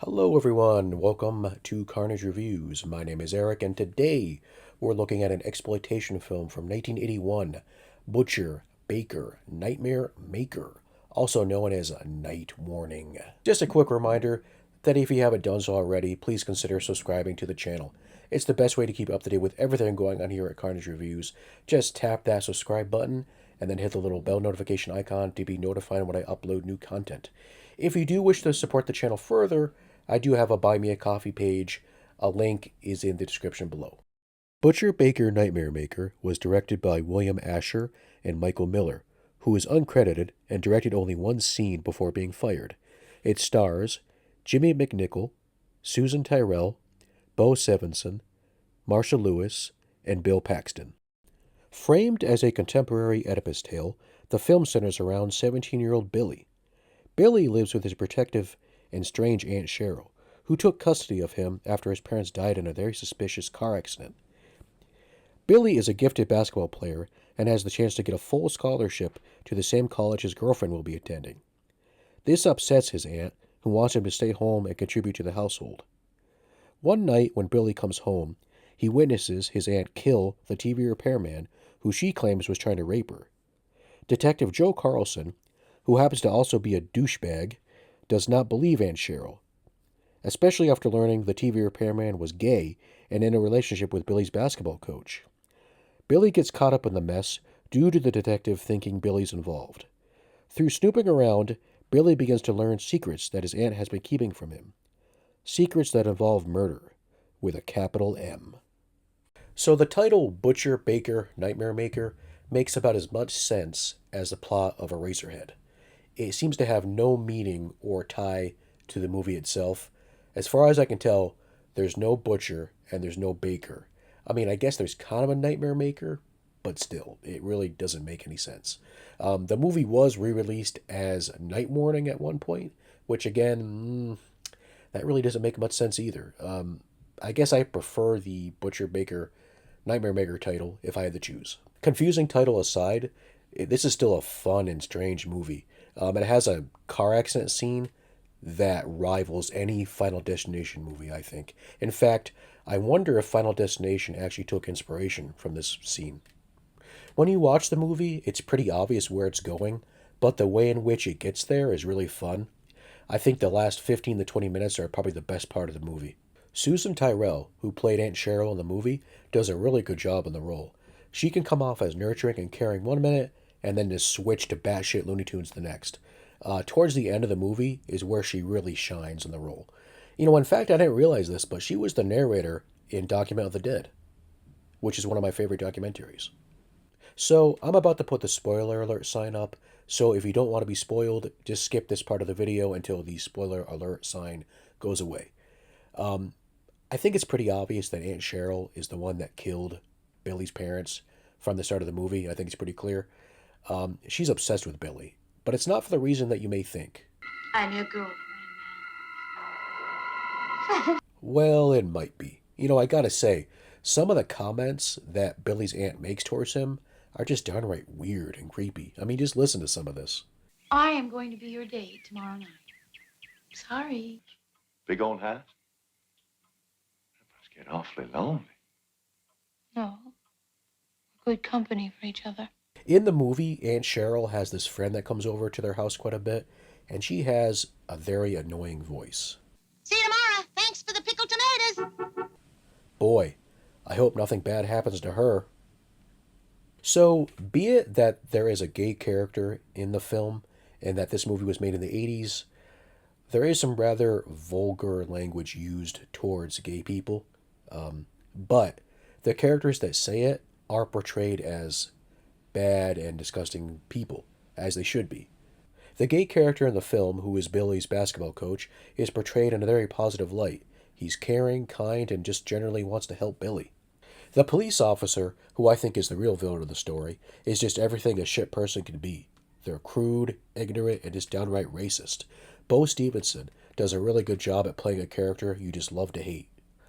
Hello, everyone. Welcome to Carnage Reviews. My name is Eric, and today we're looking at an exploitation film from 1981, Butcher, Baker, Nightmare Maker, also known as Night Warning. Just a quick reminder that if you haven't done so already, please consider subscribing to the channel. It's the best way to keep up to date with everything going on here at Carnage Reviews. Just tap that subscribe button and then hit the little bell notification icon to be notified when I upload new content. If you do wish to support the channel further, I do have a Buy Me a Coffee page. A link is in the description below. Butcher Baker Nightmare Maker was directed by William Asher and Michael Miller, who is uncredited and directed only one scene before being fired. It stars Jimmy McNichol, Susan Tyrrell, Bo Sevenson, Marsha Lewis, and Bill Paxton. Framed as a contemporary Oedipus tale, the film centers around 17-year-old Billy. Billy lives with his protective and strange Aunt Cheryl, who took custody of him after his parents died in a very suspicious car accident. Billy is a gifted basketball player and has the chance to get a full scholarship to the same college his girlfriend will be attending. This upsets his aunt, who wants him to stay home and contribute to the household. One night when Billy comes home, he witnesses his aunt kill the TV repairman, who she claims was trying to rape her. Detective Joe Carlson, who happens to also be a douchebag, does not believe Aunt Cheryl, especially after learning the TV repairman was gay and in a relationship with Billy's basketball coach. Billy gets caught up in the mess due to the detective thinking Billy's involved. Through snooping around, Billy begins to learn secrets that his aunt has been keeping from him. Secrets that involve murder, with a capital M. So the title Butcher, Baker, Nightmare Maker makes about as much sense as the plot of Eraserhead. It seems to have no meaning or tie to the movie itself. As far as I can tell, there's no butcher and there's no baker. I mean, I guess there's kind of a nightmare maker, but still, it really doesn't make any sense. The movie was re-released as Night Warning at one point, which again, that really doesn't make much sense either. I guess I prefer the Butcher Baker Nightmare Maker title if I had to choose. Confusing title aside, this is still a fun and strange movie. It has a car accident scene that rivals any Final Destination movie, I think. In fact, I wonder if Final Destination actually took inspiration from this scene. When you watch the movie, it's pretty obvious where it's going, but the way in which it gets there is really fun. I think the last 15 to 20 minutes are probably the best part of the movie. Susan Tyrrell, who played Aunt Cheryl in the movie, does a really good job in the role. She can come off as nurturing and caring one minute, and then just switch to batshit Looney Tunes the next. Towards the end of the movie is where she really shines in the role. In fact, I didn't realize this, but she was the narrator in Document of the Dead, which is one of my favorite documentaries. So, I'm about to put the spoiler alert sign up, so if you don't want to be spoiled, just skip this part of the video until the spoiler alert sign goes away. I think it's pretty obvious that Aunt Cheryl is the one that killed Billy's parents from the start of the movie. I think it's pretty clear. She's obsessed with Billy, but it's not for the reason that you may think. I'm your girlfriend now. Well, it might be. I gotta say, some of the comments that Billy's aunt makes towards him are just downright weird and creepy. I mean, just listen to some of this. I am going to be your date tomorrow night. Sorry. Big old house? That must get awfully lonely. No. Good company for each other. In the movie, Aunt Cheryl has this friend that comes over to their house quite a bit, and she has a very annoying voice. See you tomorrow. Thanks for the pickled tomatoes. Boy, I hope nothing bad happens to her. So, be it that there is a gay character in the film, and that this movie was made in the 80s, there is some rather vulgar language used towards gay people. But the characters that say it are portrayed as bad and disgusting people, as they should be. The gay character in the film, who is Billy's basketball coach, is portrayed in a very positive light. He's caring, kind, and just generally wants to help Billy. The police officer, who I think is the real villain of the story, is just everything a shit person can be. They're crude, ignorant, and just downright racist. Bo Stevenson does a really good job at playing a character you just love to hate.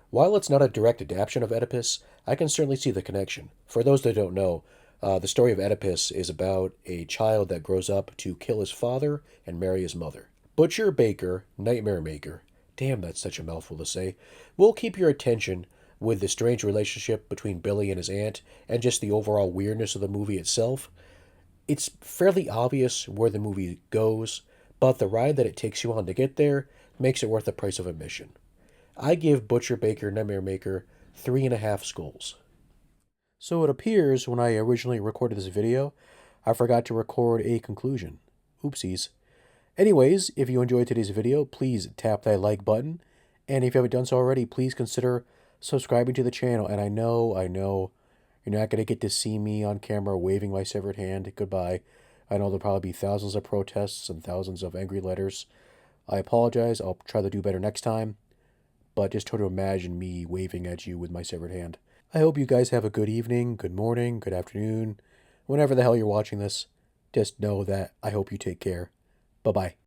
While it's not a direct adaptation of Oedipus, I can certainly see the connection. For those that don't know, the story of Oedipus is about a child that grows up to kill his father and marry his mother. Butcher Baker, Nightmare Maker Damn, that's such a mouthful to say. We'll keep your attention with the strange relationship between Billy and his aunt and just the overall weirdness of the movie itself. It's fairly obvious where the movie goes, but the ride that it takes you on to get there makes it worth the price of admission. I give Butcher Baker Nightmare Maker 3.5 skulls. So it appears when I originally recorded this video, I forgot to record a conclusion. Oopsies. Anyways, if you enjoyed today's video, please tap that like button. And if you haven't done so already, please consider subscribing to the channel. And I know, you're not going to get to see me on camera waving my severed hand goodbye. I know there'll probably be thousands of protests and thousands of angry letters. I apologize. I'll try to do better next time. But just try to imagine me waving at you with my severed hand. I hope you guys have a good evening, good morning, good afternoon, whenever the hell you're watching this. Just know that I hope you take care. Bye-bye.